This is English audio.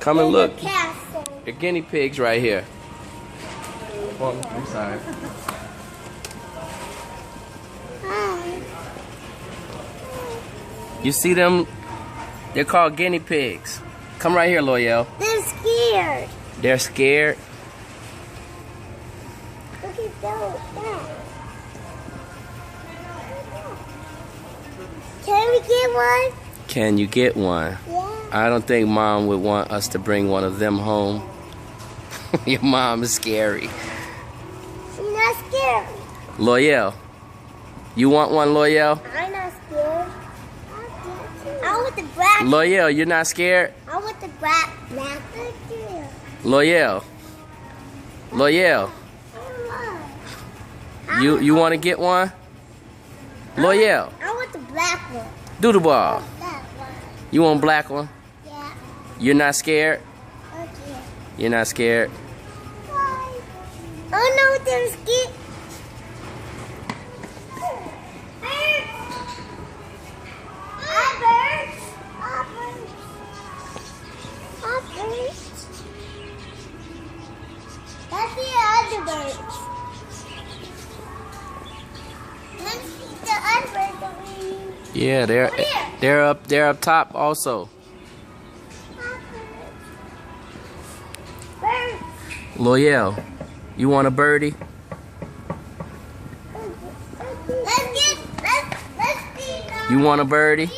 Come and look. Castle. The guinea pigs right here. Oh, I'm sorry. Hi. You see them? They're called guinea pigs. Come right here, Loyal. They're scared. They're scared. Look at that. Can we get one? Can you get one? Yeah. I don't think Mom would want us to bring one of them home. Your mom is scary. She's not scared. Loyal, you want one, Loyal? I'm not scared. I want the black. Loyal, you're not scared? I want the black. Loyal. Loyal, you want to get one? Loyal, I want the black one. doodle ball. That one. You want black one? Yeah. You're not scared? Okay. You're not scared? Why? Oh no, they're scared. That's the other birds. Let's see the other birds that we Yeah, they're up top also. birds. Loyal, you want a birdie? Let's see. You want a birdie?